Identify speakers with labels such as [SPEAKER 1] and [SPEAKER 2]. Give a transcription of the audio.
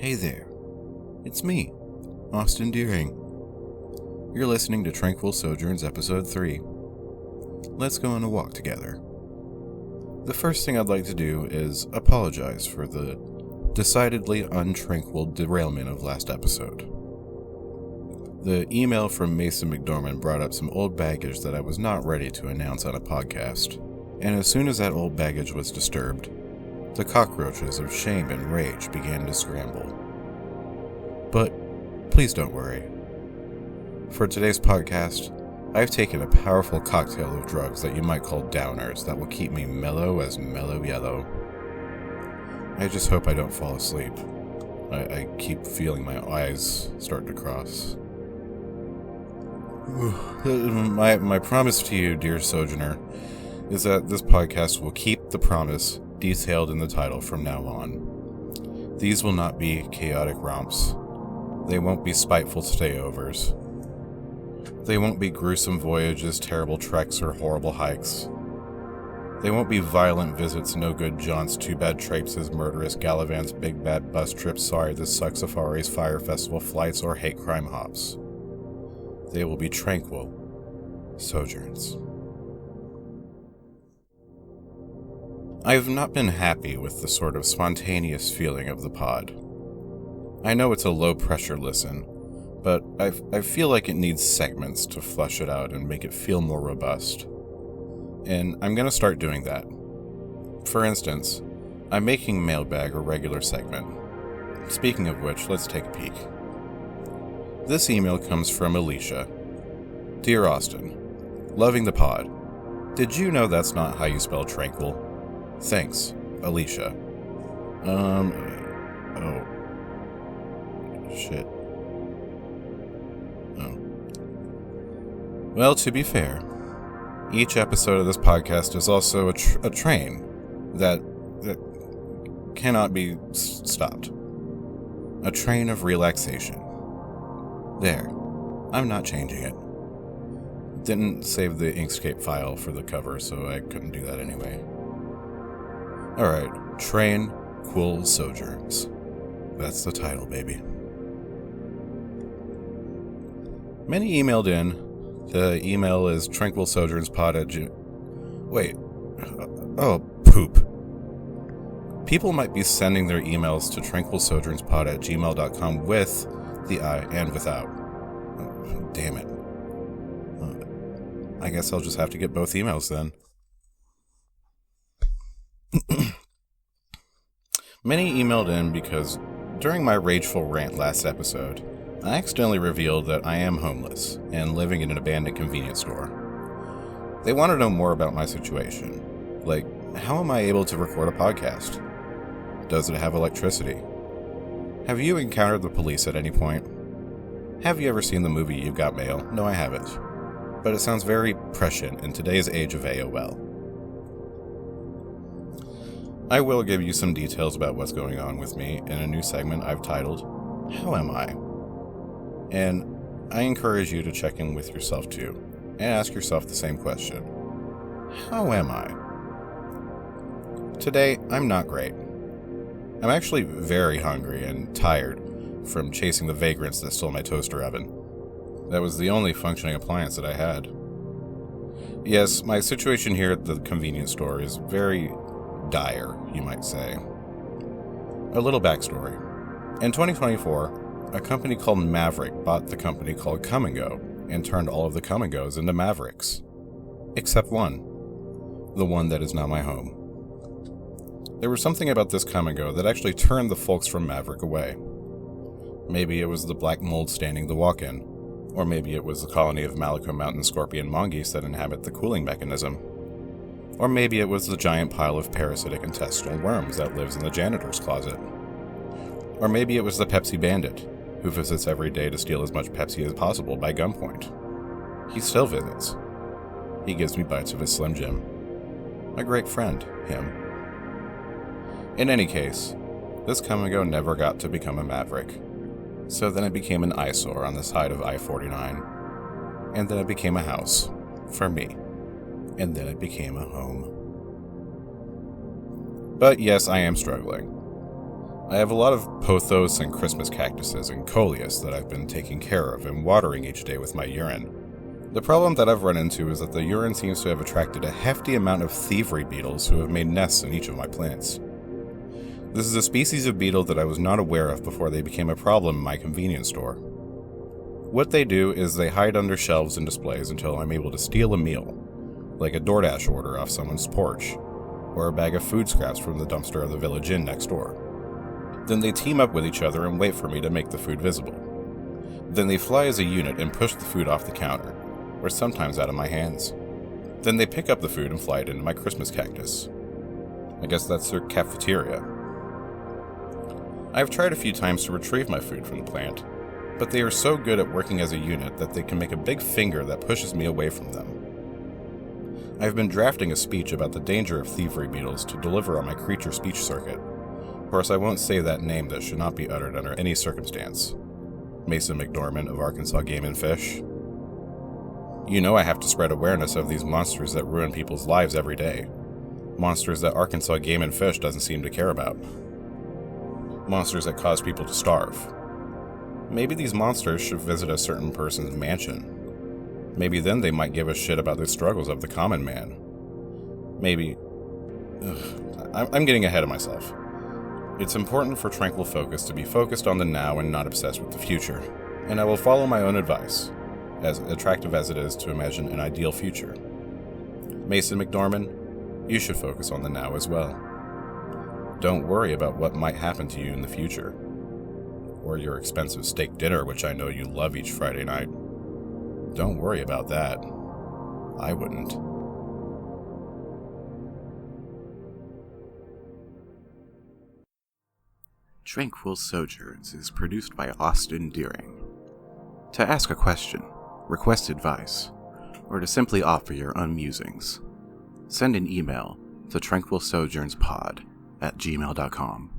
[SPEAKER 1] Hey there, it's me, Austin Deering. You're listening to Trainquil Sojourns Episode 3. Let's go on a walk together. The first thing I'd like to do is apologize for the decidedly untranquil derailment of last episode. The email from Mason McDormand brought up some old baggage that I was not ready to announce on a podcast, and as soon as that old baggage was disturbed, the cockroaches of shame and rage began to scramble. But please don't worry. For today's podcast, I've taken a powerful cocktail of drugs that you might call downers that will keep me mellow as mellow yellow. I just hope I don't fall asleep. I keep feeling my eyes start to cross. My promise to you, dear Sojourner, is that this podcast will keep the promise detailed in the title from now on. These will not be chaotic romps. They won't be spiteful stayovers. They won't be gruesome voyages, terrible treks, or horrible hikes. They won't be violent visits, no-good jaunts, too-bad traipses, murderous gallivants, big-bad bus trips, sorry this sucks safaris, fire festival flights, or hate crime hops. They will be tranquil sojourns. I have not been happy with the sort of spontaneous feeling of the pod. I know it's a low-pressure listen, but I feel like it needs segments to flush it out and make it feel more robust. And I'm going to start doing that. For instance, I'm making Mailbag a regular segment. Speaking of which, let's take a peek. This email comes from Alicia. Dear Austin, loving the pod. Did you know that's not how you spell tranquil? Thanks, Alicia. Shit. Oh. Well, to be fair, each episode of this podcast is also a train that cannot be stopped. A train of relaxation. There. I'm not changing it. Didn't save the Inkscape file for the cover, so I couldn't do that anyway. Alright, Trainquil Sojourns. That's the title, baby. Many emailed in. The email is tranquilsojournspod@. Wait. Oh, poop. People might be sending their emails to tranquilsojournspod@gmail.com with the I and without. Oh, damn it. I guess I'll just have to get both emails then. Many emailed in because during my rageful rant last episode, I accidentally revealed that I am homeless and living in an abandoned convenience store. They want to know more about my situation. Like, how am I able to record a podcast? Does it have electricity? Have you encountered the police at any point? Have you ever seen the movie You've Got Mail? No, I haven't. But it sounds very prescient in today's age of AOL. I will give you some details about what's going on with me in a new segment I've titled, How Am I? And I encourage you to check in with yourself too, and ask yourself the same question. How am I? Today, I'm not great. I'm actually very hungry and tired from chasing the vagrants that stole my toaster oven. That was the only functioning appliance that I had. Yes, my situation here at the convenience store is very dire, you might say. A little backstory. In 2024, a company called Maverick bought the company called Come and Go and turned all of the Come and Go's into Mavericks. Except one. The one that is now my home. There was something about this Come and Go that actually turned the folks from Maverick away. Maybe it was the black mold staining the walk-in, or maybe it was the colony of Malico Mountain scorpion mongoose that inhabit the cooling mechanism. Or maybe it was the giant pile of parasitic intestinal worms that lives in the janitor's closet. Or maybe it was the Pepsi bandit, who visits every day to steal as much Pepsi as possible by gunpoint. He still visits. He gives me bites of his Slim Jim. A great friend, him. In any case, this Come and Go never got to become a Maverick. So then it became an eyesore on the side of I-49. And then it became a house. For me. And then it became a home. But yes, I am struggling. I have a lot of pothos and Christmas cactuses and coleus that I've been taking care of and watering each day with my urine. The problem that I've run into is that the urine seems to have attracted a hefty amount of thievery beetles who have made nests in each of my plants. This is a species of beetle that I was not aware of before they became a problem in my convenience store. What they do is they hide under shelves and displays until I'm able to steal a meal, like a DoorDash order off someone's porch, or a bag of food scraps from the dumpster of the village inn next door. Then they team up with each other and wait for me to make the food visible. Then they fly as a unit and push the food off the counter, or sometimes out of my hands. Then they pick up the food and fly it into my Christmas cactus. I guess that's their cafeteria. I've tried a few times to retrieve my food from the plant, but they are so good at working as a unit that they can make a big finger that pushes me away from them. I've been drafting a speech about the danger of thievery beetles to deliver on my creature speech circuit. Of course, I won't say that name that should not be uttered under any circumstance. Mason McDormand of Arkansas Game and Fish. You know I have to spread awareness of these monsters that ruin people's lives every day. Monsters that Arkansas Game and Fish doesn't seem to care about. Monsters that cause people to starve. Maybe these monsters should visit a certain person's mansion. Maybe then they might give a shit about the struggles of the common man. Maybe... I'm getting ahead of myself. It's important for Trainquil Focus to be focused on the now and not obsessed with the future, and I will follow my own advice, as attractive as it is to imagine an ideal future. Mason McDormand, you should focus on the now as well. Don't worry about what might happen to you in the future. Or your expensive steak dinner, which I know you love each Friday night. Don't worry about that. I wouldn't.
[SPEAKER 2] Trainquil Sojourns is produced by Austin Deering. To ask a question, request advice, or to simply offer your own musings, send an email to tranquilsojournspod@gmail.com.